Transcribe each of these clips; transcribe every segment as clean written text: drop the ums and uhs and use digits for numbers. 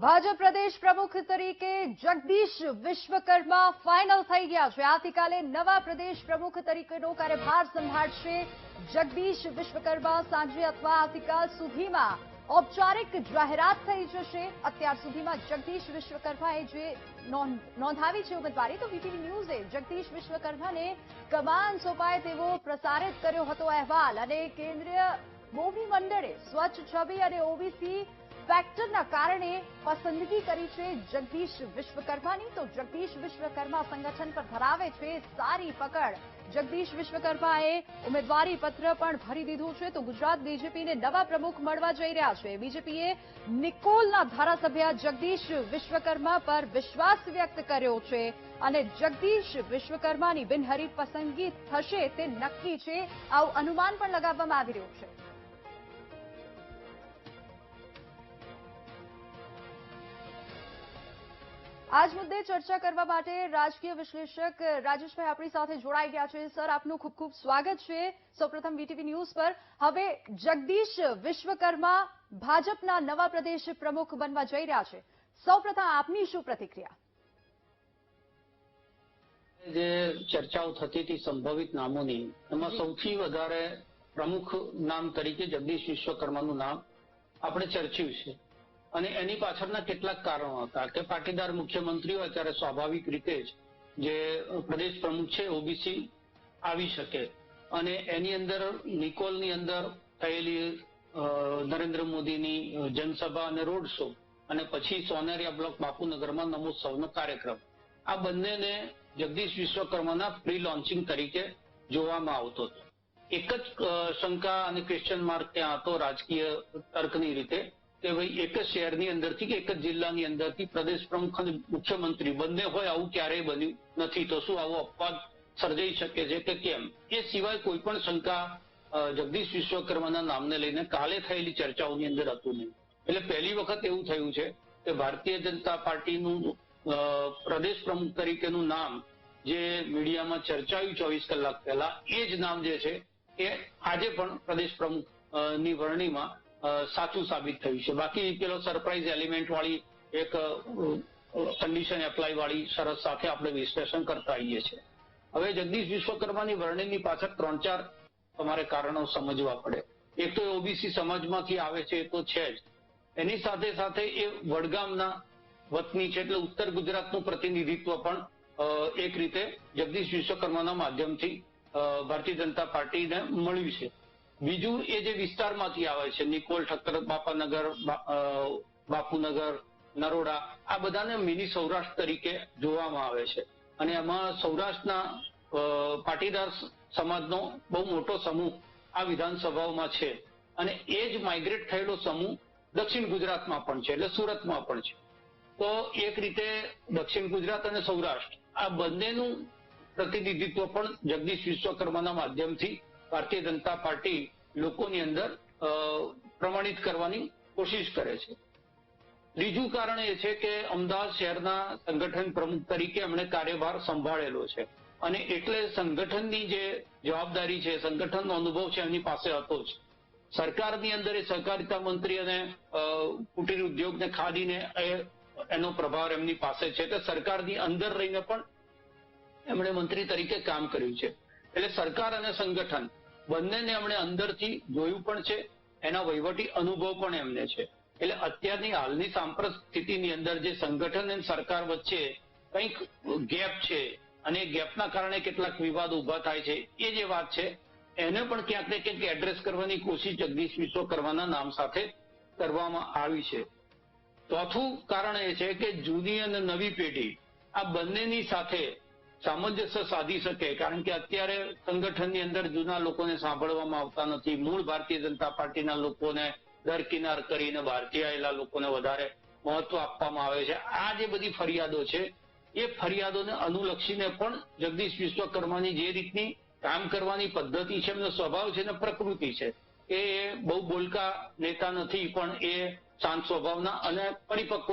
ભાજપ પ્રદેશ પ્રમુખ તરીકે જગદીશ વિશ્વકર્મા ફાઇનલ થઈ ગયા છે। આવતીકાલે નવા પ્રદેશ પ્રમુખ તરીકેનો કાર્યભાર સંભાળશે જગદીશ વિશ્વકર્મા। સાંજે અથવા આવતીકાલ સુધીમાં ઔપચારિક જાહેરાત થઈ જશે। અત્યાર સુધીમાં જગદીશ વિશ્વકર્માએ જે નોંધાવી છે ઉમેદવારી, તો વીટીવી ન્યૂઝે જગદીશ વિશ્વકર્માને કમાન સોંપાય તેવો પ્રસારિત કર્યો હતો અહેવાલ, અને કેન્દ્રીય મોવડી મંડળે સ્વચ્છ છબી અને ઓબીસી ફેક્ટરના કારણે પસંદગી કરી છે જગદીશ વિશ્વકર્માની। તો જગદીશ વિશ્વકર્મા સંગઠન પર ધરાવે છે સારી પકડ। જગદીશ વિશ્વકર્માએ ઉમેદવારી પત્ર પણ ભરી દીધું છે। તો ગુજરાત બીજેપીને નવા પ્રમુખ મળવા જઈ રહ્યા છે। બીજેપીએ નિકોલના ધારાસભ્ય જગદીશ વિશ્વકર્મા પર વિશ્વાસ વ્યક્ત કર્યો છે, અને જગદીશ વિશ્વકર્માની બિનહરીફ પસંદગી થશે તે નક્કી છે, આવું અનુમાન પણ લગાવવામાં આવી રહ્યું છે। આજ મુદ્દે ચર્ચા કરવા માટે રાજકીય વિશ્લેષક રાજેશભાઈ આપણી સાથે જોડાઈ ગયા છે। સર, આપનું ખૂબ ખૂબ સ્વાગત છે સૌપ્રથમ વીટીવી ન્યૂઝ પર। હવે જગદીશ વિશ્વકર્મા ભાજપના નવા પ્રદેશ પ્રમુખ બનવા જઈ રહ્યા છે, સૌપ્રથમ આપની શું પ્રતિક્રિયા? જે ચર્ચાઓ થતી હતી સંભવિત નામોની, એમાં સૌથી વધારે પ્રમુખ નામ તરીકે જગદીશ વિશ્વકર્માનું નામ આપણે ચર્ચ્યું છે, અને એની પાછળના કેટલાક કારણો હતા કે પાટીદાર મુખ્યમંત્રી હોય ત્યારે સ્વાભાવિક રીતે જ જે પ્રદેશ પ્રમુખ છે ઓબીસી આવી શકે, અને એની અંદર નિકોલની અંદર થયેલી નરેન્દ્ર મોદીની જનસભા અને રોડ શો, અને પછી સોનેરિયા બ્લોક બાપુનગરમાં નમોત્સવનો કાર્યક્રમ, આ બંનેને જગદીશ વિશ્વકર્માના પ્રી લોન્ચિંગ તરીકે જોવામાં આવતો હતો। એક જ શંકા અને ક્વેશ્ચન માર્ક ત્યાં હતો રાજકીય તર્કની રીતે કે ભાઈ એક જ શહેરની અંદરથી કે એક જ જિલ્લાની અંદરથી પ્રદેશ પ્રમુખ અને મુખ્યમંત્રી બંને હોય, આવું ક્યારેય બન્યું નથી, તો શું આવો અપવાદ સર્જાઈ શકે છે કે કેમ? એ સિવાય કોઈ પણ શંકા જગદીશ વિશ્વકર્માના નામને લઈને કાલે થયેલી ચર્ચાઓની અંદર હતું નહીં। એટલે પહેલી વખત એવું થયું છે કે ભારતીય જનતા પાર્ટીનું પ્રદેશ પ્રમુખ તરીકેનું નામ જે મીડિયામાં ચર્ચાયું 24 કલાક પહેલા, એ જ નામ જે છે એ આજે પણ પ્રદેશ પ્રમુખ ની વરણીમાં સાચું સાબિત થયું છે। બાકી પેલો સરપ્રાઇઝ એલિમેન્ટ વાળી એક કન્ડિશન એપ્લાય વાળી શરત સાથે આપણે વિશ્લેષણ કરતા આવીએ છીએ। હવે જગદીશ વિશ્વકર્માની વરણીની પાછળ 3-4 તમારે કારણો સમજવા પડે। એક તો ઓબીસી સમાજમાંથી આવે છે, એ તો છે જ, એની સાથે સાથે એ વડગામના વતની છે, એટલે ઉત્તર ગુજરાતનું પ્રતિનિધિત્વ પણ એક રીતે જગદીશ વિશ્વકર્માના માધ્યમથી ભારતીય જનતા પાર્ટીને મળ્યું છે। બીજું, એ જે વિસ્તારમાંથી આવે છે, નિકોલ, ઠક્કર, બાપાનગર, બાપુનગર, નરોડા, આ બધાને મિની સૌરાષ્ટ્ર તરીકે જોવામાં આવે છે, અને એમાં સૌરાષ્ટ્રના પાટીદાર સમાજનો બહુ મોટો સમૂહ આ વિધાનસભાઓમાં છે, અને એ જ માઇગ્રેટ થયેલો સમૂહ દક્ષિણ ગુજરાતમાં પણ છે, એટલે સુરતમાં પણ છે। તો એક રીતે દક્ષિણ ગુજરાત અને સૌરાષ્ટ્ર આ બંનેનું પ્રતિનિધિત્વ પણ જગદીશ વિશ્વકર્માના માધ્યમથી ભારતીય જનતા પાર્ટી લોકોની અંદર પ્રમાણિત કરવાની કોશિશ કરે છે। ત્રીજું કારણ એ છે કે અમદાવાદ શહેરના સંગઠન પ્રમુખ તરીકે એમણે કાર્યભાર સંભાળેલો છે, અને એટલે સંગઠનની જે જવાબદારી છે, સંગઠનનો અનુભવ છે, એમની પાસે હતો જ। સરકારની અંદર એ સહકારિતા મંત્રી અને કુટીર ઉદ્યોગ ને ખાદીને એનો પ્રભાવ એમની પાસે છે, એટલે સરકારની અંદર રહીને પણ એમણે મંત્રી તરીકે કામ કર્યું છે। એટલે સરકાર અને સંગઠન બંનેને એમણે અંદરથી જોયું પણ છે, એના વહીવટી અનુભવ પણ એમને છે। એટલે અત્યારની હાલની સાંપ્રત સ્થિતિની અંદર જે સંગઠન અને સરકાર વચ્ચે કંઈક ગેપ છે, અને ગેપના કારણે કેટલાક વિવાદ ઉભા થાય છે, એ જે વાત છે એને પણ ક્યાંક ને ક્યાંક એડ્રેસ કરવાની કોશિશ જગદીશ વિશ્વકર્માના નામ સાથે કરવામાં આવી છે। ચોથું કારણ એ છે કે જૂની અને નવી પેઢી આ બંનેની સાથે સામંજસ્ય સાધી શકે, કારણ કે અત્યારે સંગઠનની અંદર જૂના લોકોને સાંભળવામાં આવતા નથી, મૂળ ભારતીય જનતા પાર્ટીના લોકોને દરકિનાર કરીને બહારથી આવેલા લોકોને વધારે મહત્વ આપવામાં આવે છે। આ જે બધી ફરિયાદો છે એ ફરિયાદોને અનુલક્ષીને પણ જગદીશ વિશ્વકર્માની જે રીતની કામ કરવાની પદ્ધતિ છે, એમનો સ્વભાવ છે ને પ્રકૃતિ છે, એ બહુ બોલકા નેતા નથી, પણ એ શાંત સ્વભાવના અને પરિપક્વ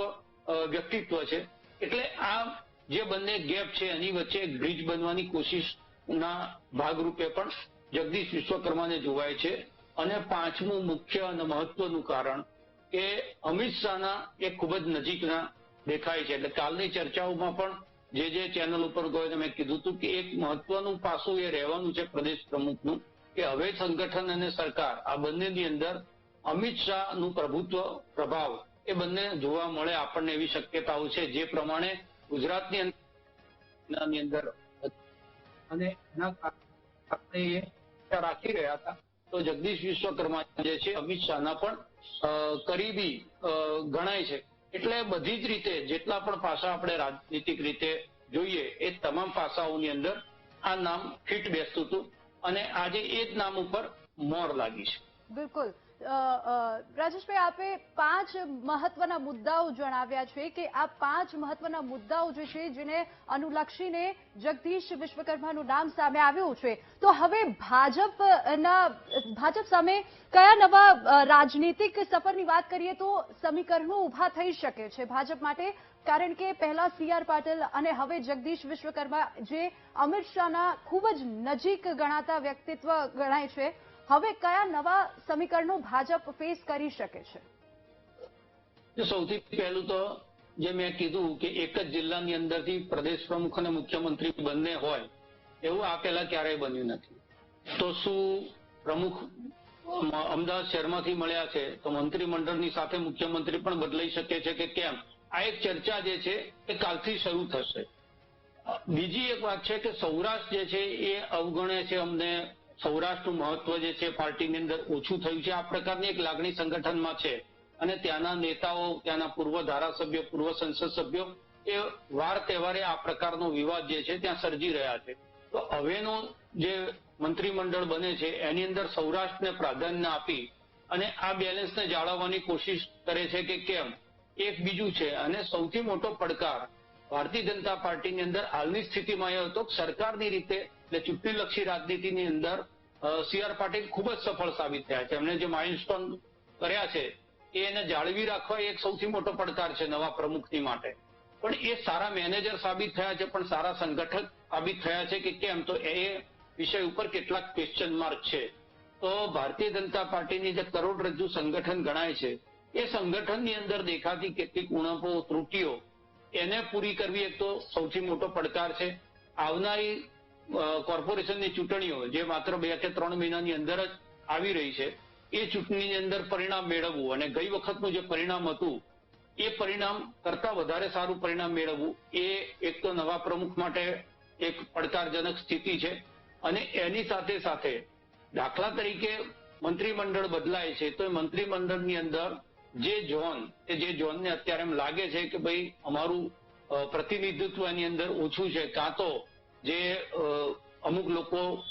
વ્યક્તિત્વ છે। એટલે આ જે બંને ગેપ છે એની વચ્ચે બ્રિજ બનવાની કોશિશના ભાગરૂપે પણ જગદીશ વિશ્વકર્માને જોવાય છે। અને પાંચમું મુખ્ય અને મહત્વનું કારણ કે અમિત શાહના એ ખૂબ જ નજીકના દેખાય છે. એટલે કાલની ચર્ચાઓમાં પણ જે ચેનલ ઉપર ગયો મેં કીધું હતું કે એક મહત્વનું પાસું એ રહેવાનું છે પ્રદેશ પ્રમુખનું કે હવે સંગઠન અને સરકાર આ બંનેની અંદર અમિત શાહનું પ્રભુત્વ પ્રભાવ એ બંને જોવા મળે આપણને એવી શક્યતાઓ છે. જે પ્રમાણે ગુજરાતની અંદર અને એના આપણે રાખી રહ્યા હતા તો જગદીશ વિશ્વકર્મા જે છે અમિત શાહના પણ કરીબી ગણાય છે. એટલે બધી જ રીતે જેટલા પણ પાસા આપણે રાજનીતિક રીતે જોઈએ એ તમામ પાસાઓની અંદર આ નામ ફિટ બેસતું હતું અને આજે એ જ નામ ઉપર મોર લાગી છે. બિલકુલ રાજેશભાઈ, આપે 5 મહત્વના મુદ્દાઓ જણાવ્યા છે કે આ 5 મહત્વના મુદ્દાઓ જે છે જેને અનુલક્ષીને જગદીશ વિશ્વકર્માનું નામ સામે આવ્યું છે. તો હવે ભાજપ સામે કયા નવા રાજનીતિક સફરની વાત કરીએ તો સમીકરણો ઉભા થઈ શકે છે ભાજપ માટે? કારણ કે પહેલા CR પાટીલ અને હવે જગદીશ વિશ્વકર્મા જે અમિત શાહના ખૂબ જ નજીક ગણાતા વ્યક્તિત્વ ગણાય છે, હવે કયા નવા સમીકરણો ભાજપ ફેસ કરી શકે છે? સૌથી પહેલું તો જે મેં કીધું કે એક જ જિલ્લાની અંદરથી પ્રદેશ પ્રમુખ અને મુખ્યમંત્રી બંને હોય એવું આ પહેલા ક્યારેય બન્યું નથી. તો શું પ્રમુખ અમદાવાદ શહેરમાંથી મળ્યા છે તો મંત્રીમંડળની સાથે મુખ્યમંત્રી પણ બદલાઈ શકે છે કે કેમ? આ એક ચર્ચા જે છે એ કાલથી શરૂ થશે. બીજી એક વાત છે કે સૌરાષ્ટ્ર જે છે એ અવગણે છે. અમને સૌરાષ્ટ્રનું મહત્વ જે છે પાર્ટીની અંદર ઓછું થયું છે આ પ્રકારની એક લાગણી સંગઠનમાં છે અને ત્યાંના નેતાઓ, ત્યાંના પૂર્વ ધારાસભ્યો, પૂર્વ સંસદ સભ્યો એ વાર તહેવારે આ પ્રકારનો વિવાદ જે છે ત્યાં સર્જી રહ્યા છે. તો હવેનો જે મંત્રીમંડળ બને છે એની અંદર સૌરાષ્ટ્રને પ્રાધાન્ય આપી અને આ બેલેન્સને જાળવવાની કોશિશ કરે છે કે કેમ? એક બીજું છે. અને સૌથી મોટો પડકાર ભારતીય જનતા પાર્ટીની અંદર હાલની સ્થિતિમાં એ હતો કે સરકારની રીતે એટલે ચૂંટણીલક્ષી રાજનીતિની અંદર CR પાટીલ ખૂબ જ સફળ સાબિત થયા છે. એમણે જે માઇલસ્ટોન કર્યા છે એને જાળવી રાખવા એક સૌથી મોટો પડકાર છે નવા પ્રમુખની માટે. પણ એ સારા મેનેજર સાબિત થયા છે, પણ સારા સંગઠક સાબિત થયા છે કે કેમ? તો એ વિષય ઉપર કેટલાક ક્વેશ્ચન માર્ક છે. તો ભારતીય જનતા પાર્ટીની જે કરોડરજ્જુ સંગઠન ગણાય છે એ સંગઠનની અંદર દેખાતી કેટલીક ઉણપો, ત્રુટીઓ એને પૂરી કરવી એક તો સૌથી મોટો પડકાર છે. આવનારી કોર્પોરેશનની ચૂંટણીઓ જે માત્ર 2 કે 3 મહિનાની અંદર જ આવી રહી છે એ ચૂંટણીની અંદર પરિણામ મેળવવું અને ગઈ વખતનું જે પરિણામ હતું એ પરિણામ કરતા વધારે સારું પરિણામ મેળવવું એ એક તો નવા પ્રમુખ માટે એક પડકારજનક સ્થિતિ છે. અને એની સાથે સાથે દાખલા તરીકે મંત્રીમંડળ બદલાય છે તો એ મંત્રીમંડળની અંદર જે ઝોનને અત્યારે એમ લાગે છે કે ભાઈ અમારું પ્રતિનિધિત્વ એની અંદર ઓછું છે, કાં તો જે અમુક લોકો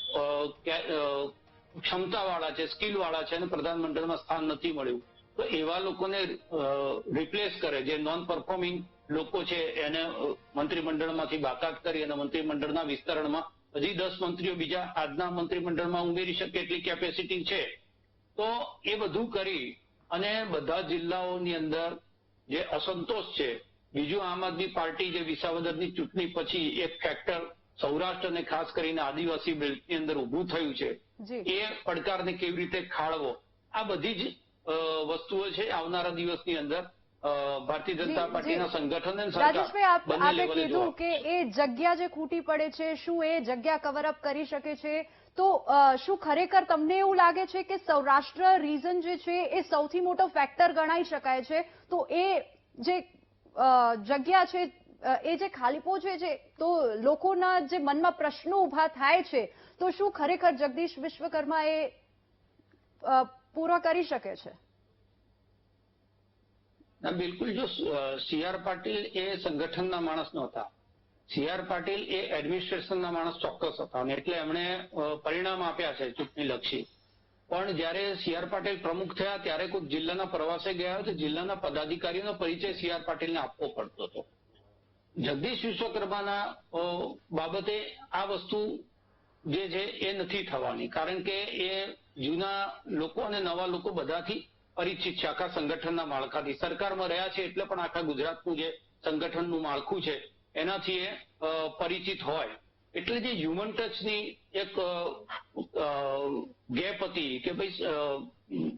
ક્ષમતાવાળા છે, સ્કિલવાળા છે અને પ્રધાનમંડળમાં સ્થાન નથી મળ્યું તો એવા લોકોને રિપ્લેસ કરે. જે નોન પરફોર્મિંગ લોકો છે એને મંત્રીમંડળમાંથી બાકાત કરી અને મંત્રીમંડળના વિસ્તરણમાં હજી 10 મંત્રીઓ બીજા આજના મંત્રીમંડળમાં ઉમેરી શકે એટલી કેપેસિટી છે. તો એ બધું કરી અને બધા જિલ્લાઓની અંદર જે અસંતોષ છે, બીજું આમ આદમી પાર્ટી જે વિસાવદરની ચૂંટણી પછી એક ફેક્ટર સૌરાષ્ટ્ર અને ખાસ કરીને આદિવાસી બેલ્ટની અંદર ઊભું થયું છે એ પડકારને કેવી રીતે ખાળવો, આ બધી જ વસ્તુઓ છે આવનારા દિવસની અંદર ભારતીય જનતા પાર્ટીના સંગઠન અને સરકાર બંને લેવલે કીધું કે એ જગ્યા જે ખૂટી પડે છે શું એ જગ્યા કવરઅપ કરી શકે છે? તો શું ખરેખર તમને એવું લાગે છે કે સૌરાષ્ટ્ર રીઝન જે છે એ સૌથી મોટો ફેક્ટર ગણાઈ શકાય છે? તો એ જે જગ્યા છે એ જે ખાલીપો છે તો લોકોના જે મનમાં પ્રશ્નો ઉભા થાય છે તો શું ખરેખર જગદીશ વિશ્વકર્મા એ પૂરો કરી શકે છે? બિલકુલ. જો CR પાટીલ એ સંગઠનના માણસ નહોતા, CR પાટીલ એ એડમિનિસ્ટ્રેશનના માણસ ચોક્કસ હતા અને એટલે એમણે પરિણામ આપ્યા છે ચૂંટણીલક્ષી. પણ જ્યારે CR પાટીલ પ્રમુખ થયા ત્યારે કોઈ જિલ્લાના પ્રવાસે ગયા તો જિલ્લાના પદાધિકારીઓનો પરિચય CR પાટીલને આપવો પડતો હતો. જગદીશ વિશ્વકર્માના બાબતે આ વસ્તુ જે છે એ નથી થવાની, કારણ કે એ જૂના લોકો અને નવા લોકો બધાથી પરિચિત છે. આખા સંગઠનના માળખાથી સરકારમાં રહ્યા છે એટલે પણ આખા ગુજરાતનું જે સંગઠનનું માળખું છે એનાથી એ પરિચિત હોય એટલે જે હ્યુમન ટચની એક ગેપ હતી કે ભાઈ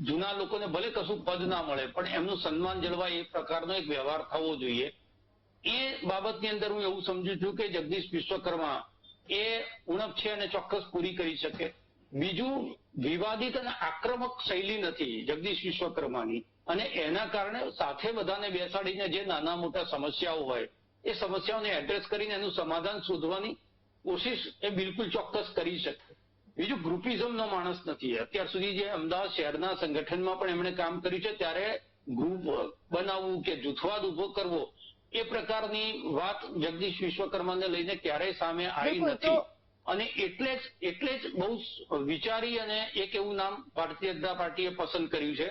જૂના લોકોને ભલે કશું પદ ના મળે પણ એમનું સન્માન જળવાય એ પ્રકારનો એક વ્યવહાર થવો જોઈએ. એ બાબતની અંદર હું એવું સમજુ છું કે જગદીશ વિશ્વકર્મા એ ઉણપ છે અને ચોક્કસ પૂરી કરી શકે. બીજું, વિવાદિત અને આક્રમક શૈલી નથી જગદીશ વિશ્વકર્માની, અને એના કારણે સાથે બધાને બેસાડીને જે નાના મોટા સમસ્યાઓ હોય એ સમસ્યાઓને એડ્રેસ કરીને એનું સમાધાન શોધવાની કોશિશ એ બિલકુલ ચોક્કસ કરી શકે. બીજું, ગ્રુપિઝમનો માણસ નથી. અત્યાર સુધી જે અમદાવાદ શહેરના સંગઠનમાં પણ એમણે કામ કર્યું છે ત્યારે ગ્રુપ બનાવવું કે જૂથવાદ ઉભો કરવો એ પ્રકારની વાત જગદીશ વિશ્વકર્માને લઈને ક્યારેય સામે આવી નથી. અને એટલે જ બહુ વિચારી અને એક એવું નામ ભારતીય જનતા પાર્ટીએ પસંદ કર્યું છે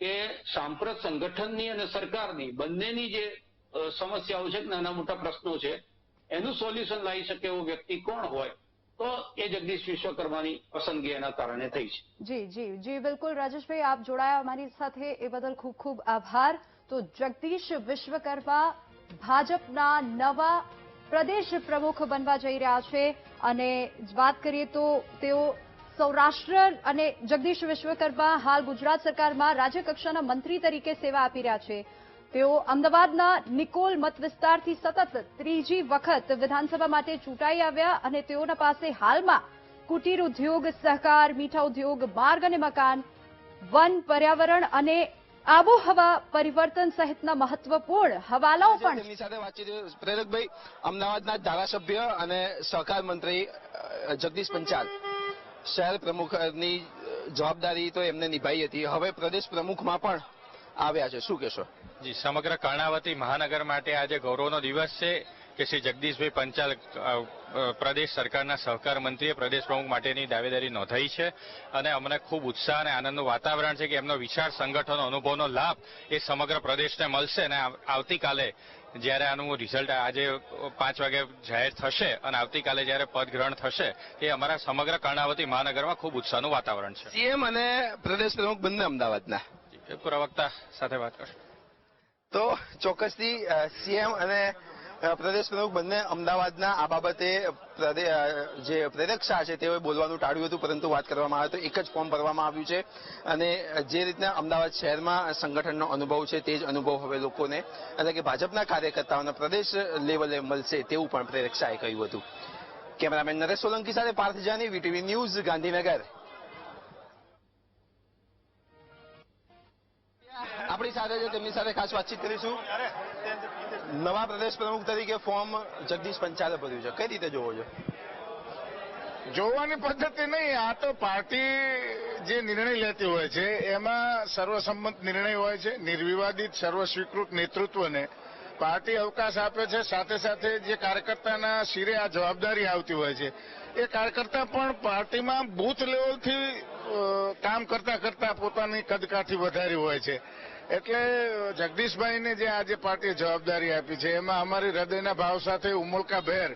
કે સાંપ્રત સંગઠનની અને સરકારની બંનેની જે સમસ્યાઓ છે, નાના મોટા પ્રશ્નો છે, એનું સોલ્યુશન લાવી શકે એવો વ્યક્તિ કોણ હોય તો એ જગદીશ વિશ્વકર્માની પસંદગી એના કારણે થઈ છે. જી બિલકુલ રાજેશભાઈ, આપ જોડાયા અમારી સાથે એ બદલ ખૂબ ખૂબ આભાર. તો જગદીશ વિશ્વકર્મા ભાજપના નવા પ્રદેશ પ્રમુખ બનવા જઈ રહ્યા છે અને વાત કરીએ તો તેઓ સૌરાષ્ટ્ર અને જગદીશ વિશ્વકર્મા હાલ ગુજરાત સરકારમાં રાજ્યકક્ષાના મંત્રી તરીકે સેવા આપી રહ્યા છે. તેઓ અમદાવાદના નિકોલ મત વિસ્તારથી સતત ત્રીજી વખત વિધાનસભા માટે ચૂંટાઈ આવ્યા અને તેઓના પાસે હાલમાં કુટીર ઉદ્યોગ, સહકાર, મીઠા ઉદ્યોગ, માર્ગ અને મકાન, વન, પર્યાવરણ અને આબોહવા પરિવર્તન સહિતના મહત્વપૂર્ણ હવાલાઓ પણ. તેમની સાથે વાતચીત પ્રેરકભાઈ, અમદાવાદના ધારાસભ્ય અને સહકાર મંત્રી જગદીશ પંચાલ, શહેર પ્રમુખની જવાબદારી તો એમને નિભાઈ હતી, હવે પ્રદેશ પ્રમુખમાં પણ આવ્યા છે, શું કહેશો? જી, સમગ્ર કર્ણાવતી મહાનગર માટે આજે ગૌરવનો દિવસ છે કે શ્રી જગદીશભાઈ પંચાલ પ્રદેશ સરકારના સહકાર મંત્રીએ પ્રદેશ પ્રમુખ માટેની દાવેદારી નોંધાઈ છે અને અમને ખૂબ ઉત્સાહ અને આનંદનું વાતાવરણ છે કે એમનો વિશાળ સંગઠન અનુભવનો લાભ એ સમગ્ર પ્રદેશને મળશે અને આવતીકાલે જ્યારે આનું રિઝલ્ટ આજે 5 વાગે જાહેર થશે અને આવતીકાલે જ્યારે પદગ્રહણ થશે એ અમારા સમગ્ર કર્ણાવતી મહાનગરમાં ખૂબ ઉત્સાહનું વાતાવરણ છે. સીએમ અને પ્રદેશ પ્રમુખ બંને અમદાવાદના પ્રવક્તા સાથે વાત કરશે. તો ચોક્કસથી સીએમ અને પ્રદેશ પ્રમુખ બંને અમદાવાદના આ બાબતે જે પ્રેરક શાહ છે તેઓએ બોલવાનું ટાળ્યું હતું, પરંતુ વાત કરવામાં આવે તો એક જ ફોર્મ ભરવામાં આવ્યું છે અને જે રીતના અમદાવાદ શહેરમાં સંગઠનનો અનુભવ છે તે જ અનુભવ હવે લોકોને એટલે કે ભાજપના કાર્યકર્તાઓને પ્રદેશ લેવલે મળશે તેવું પણ પ્રેરક શાહે કહ્યું હતું. કેમેરામેન નરેશ સોલંકી સાથે પાર્થ જાની, વીટીવી ન્યૂઝ, ગાંધીનગર. આપણી સાથે છે, તેમની સાથે ખાસ વાતચીત કરીશું. નવા પ્રદેશ પ્રમુખ તરીકે ફોર્મ જગદીશ પંચાલે ભર્યું છે, કઈ રીતે જોવો છો? જોવાની પદ્ધતિ નહીં, આ તો પાર્ટી જે નિર્ણય લેતી હોય છે એમાં સર્વસંમત નિર્ણય હોય છે. નિર્વિવાદિત સર્વસ્વીકૃત નેતૃત્વને પાર્ટી અવકાશ આપે છે. સાથે સાથે જે કાર્યકર્તાના શિરે આ જવાબદારી આવતી હોય છે એ કાર્યકર્તા પણ પાર્ટીમાં બૂથ લેવલથી કામ કરતા પોતાની કદકાઠી વધારી હોય છે. એટલે જગદીશભાઈને જે આજે પાર્ટીએ જવાબદારી આપી છે એમાં અમારી હૃદયના ભાવ સાથે ઉમળકાભેર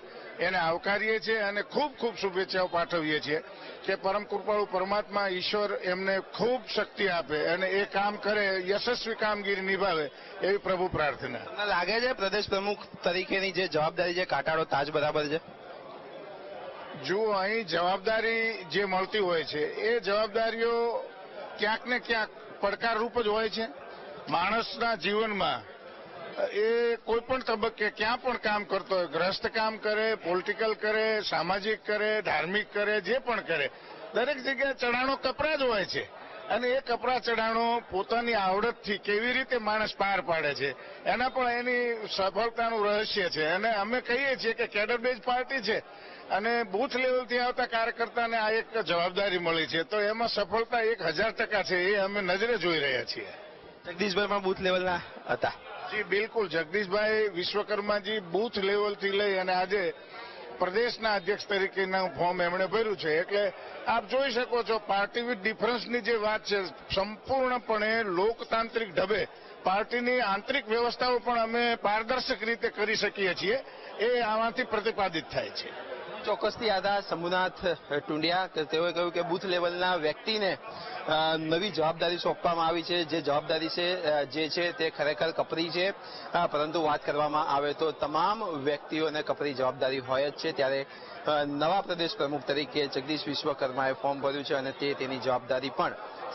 એને આવકારીએ છીએ અને ખૂબ ખૂબ શુભેચ્છાઓ પાઠવીએ છીએ કે પરમ કૃપાળુ પરમાત્મા ઈશ્વર એમને ખૂબ શક્તિ આપે અને એ કામ કરે, યશસ્વી કામગીરી નિભાવે એવી પ્રભુ પ્રાર્થના. તમને લાગે છે પ્રદેશ પ્રમુખ તરીકેની જે જવાબદારી છે કાંટાળો તાજ બરાબર છે? જુઓ, અહીં જવાબદારી જે મળતી હોય છે એ જવાબદારીઓ ક્યાંક ને ક્યાંક પડકારરૂપ જ હોય છે. માણસના જીવનમાં એ કોઈ પણ તબક્કે ક્યાં પણ કામ કરતો હોય, ગ્રસ્ત કામ કરે, પોલિટિકલ કરે, સામાજિક કરે, ધાર્મિક કરે, જે પણ કરે, દરેક જગ્યાએ ચઢાણો કપરા જ હોય છે અને એ કપરા ચઢાણો પોતાની આવડતથી કેવી રીતે માણસ પાર પાડે છે એના પણ એની સફળતાનું રહસ્ય છે. અને અમે કહીએ છીએ કે કેડર બેઝ પાર્ટી છે અને બૂથ લેવલથી આવતા કાર્યકર્તાને આ એક જવાબદારી મળી છે તો એમાં સફળતા 1000% છે એ અમે નજરે જોઈ રહ્યા છીએ. જગદીશભાઈ પણ બૂથ લેવલના હતા? જી બિલકુલ, જગદીશભાઈ વિશ્વકર્માજી બૂથ લેવલથી લઈ અને આજે પ્રદેશના અધ્યક્ષ તરીકેનું ફોર્મ એમણે ભર્યું છે. એટલે આપ જોઈ શકો છો પાર્ટી વિથ ડિફરન્સની જે વાત છે સંપૂર્ણપણે લોકતાંત્રિક ઢબે પાર્ટીની આંતરિક વ્યવસ્થાઓ પણ અમે પારદર્શક રીતે કરી શકીએ છીએ એ આમાંથી પ્રતિપાદિત થાય છે. ચોક્કસથી આદા શંભુનાથ ટુંડિયા કે તેઓએ કહ્યું કે બુથ લેવલના વ્યક્તિને નવી જવાબદારી સોંપવામાં આવી છે. જે જવાબદારી છે જે છે તે ખરેખર કપરી છે, પરંતુ વાત કરવામાં આવે તો તમામ વ્યક્તિઓને કપરી જવાબદારી હોય જ છે. ત્યારે નવા પ્રદેશ પ્રમુખ તરીકે જગદીશ વિશ્વકર્માએ ફોર્મ ભર્યું છે અને તે તેની જવાબદારી પણ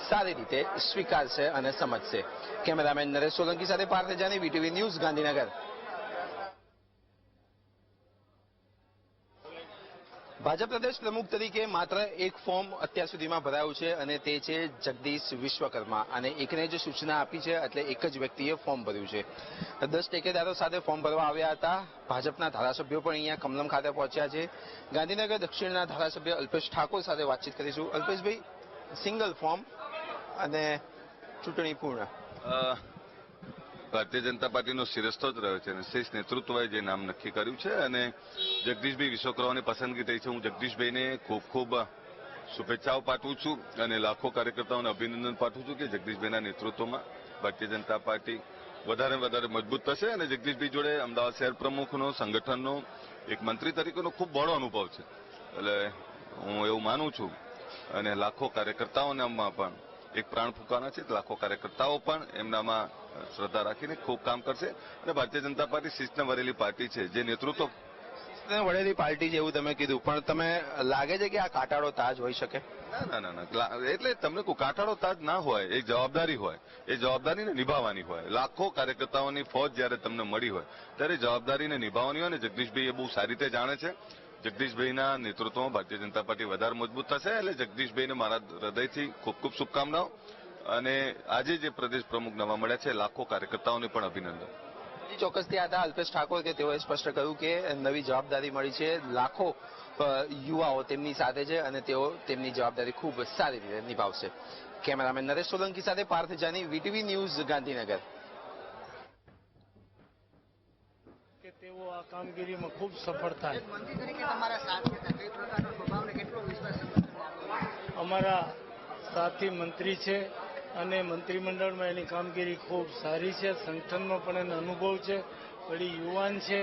સારી રીતે સ્વીકારશે અને સમજશે. કેમેરામેન નરેશ સોલંકી સાથે પાર્થ જાની, વીટીવી ન્યૂઝ, ગાંધીનગર. ભાજપ પ્રદેશ પ્રમુખ તરીકે માત્ર એક ફોર્મ અત્યાર સુધીમાં ભરાયું છે અને તે છે જગદીશ વિશ્વકર્મા, અને એકને જ સૂચના આપી છે એટલે એક જ વ્યક્તિએ ફોર્મ ભર્યું છે. 10 ટેકેદારો સાથે ફોર્મ ભરવા આવ્યા હતા. ભાજપના ધારાસભ્યો પણ અહીંયા કમલમ ખાતે પહોંચ્યા છે. ગાંધીનગર દક્ષિણના ધારાસભ્ય અલ્પેશ ઠાકોર સાથે વાતચીત કરીશું. અલ્પેશભાઈ, સિંગલ ફોર્મ અને ચૂંટણી પૂર્ણ. ભારતીય જનતા પાર્ટીનો શિરસ્તો જ રહ્યો છે અને શીર્ષ નેતૃત્વએ જે નામ નક્કી કર્યું છે અને જગદીશભાઈ વિશ્વકર્માની પસંદગી થઈ છે. હું જગદીશભાઈને ખૂબ ખૂબ શુભેચ્છાઓ પાઠવું છું અને લાખો કાર્યકર્તાઓને અભિનંદન પાઠવું છું કે જગદીશભાઈના નેતૃત્વમાં ભારતીય જનતા પાર્ટી વધારે વધારે મજબૂત થશે અને જગદીશભાઈ જોડે અમદાવાદ શહેર પ્રમુખનો, સંગઠનનો, એક મંત્રી તરીકેનો ખૂબ બળો અનુભવ છે. એટલે હું એવું માનું છું અને લાખો કાર્યકર્તાઓનામાં પણ એક પ્રાણ ફૂંકાના છે. લાખો કાર્યકર્તાઓ પણ એમનામાં શ્રદ્ધા રાખીને ખૂબ કામ કરશે અને ભારતીય જનતા પાર્ટી શિસ્તને વરેલી પાર્ટી છે. જે નેતૃત્વ વડેલી પાર્ટી છે એવું તમે કીધું, પણ તમે લાગે છે કે આ કાંટાળો તાજ હોઈ શકે? ના, એટલે તમને કોઈ કાંટાળો તાજ ના હોય, એક જવાબદારી હોય, એ જવાબદારીને નિભાવવાની હોય. લાખો કાર્યકર્તાઓની ફોજ જ્યારે તમને મળી હોય ત્યારે જવાબદારીને નિભાવવાની હોય અને જગદીશભાઈ એ બહુ સારી રીતે જાણે છે. જગદીશભાઈના નેતૃત્વમાં ભારતીય જનતા પાર્ટી વધારે મજબૂત થશે. એટલે જગદીશભાઈને મારા હૃદયથી ખૂબ ખૂબ શુભકામનાઓ અને આજે જે પ્રદેશ પ્રમુખ નવા મળ્યા છે લાખો કાર્યકર્તાઓને પણ અભિનંદન. ચોક્કસથી હતા અલ્પેશ ઠાકોર કે તેઓએ સ્પષ્ટ કહ્યું કે નવી જવાબદારી મળી છે. લાખો યુવાઓ તેમની સાથે છે અને તેઓ તેમની જવાબદારી ખૂબ સારી રીતે નિભાવશે. કેમેરામેન નરેશ સોલંકી સાથે પાર્થ જાની, વીટીવી ન્યૂઝ, ગાંધીનગર. કે તેઓ આ કામગીરીમાં ખૂબ સફળ થાય. અમારા સાથી મંત્રી છે અને મંત્રીમંડળમાં એની કામગીરી ખૂબ સારી છે. સંગઠનમાં પણ એનો અનુભવ છે. વળી યુવાન છે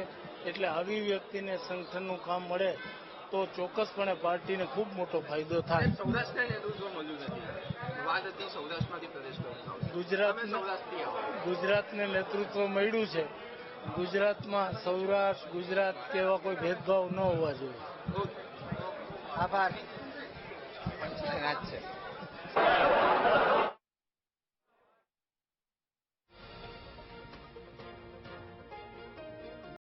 એટલે આવી વ્યક્તિને સંગઠનનું કામ મળે તો ચોક્કસપણે પાર્ટીને ખૂબ મોટો ફાયદો થાય. ગુજરાતને નેતૃત્વ મળ્યું છે. ગુજરાતમાં સૌરાષ્ટ્ર, ગુજરાત કે એવા કોઈ ભેદભાવ ન હોવા જોઈએ. આભાર.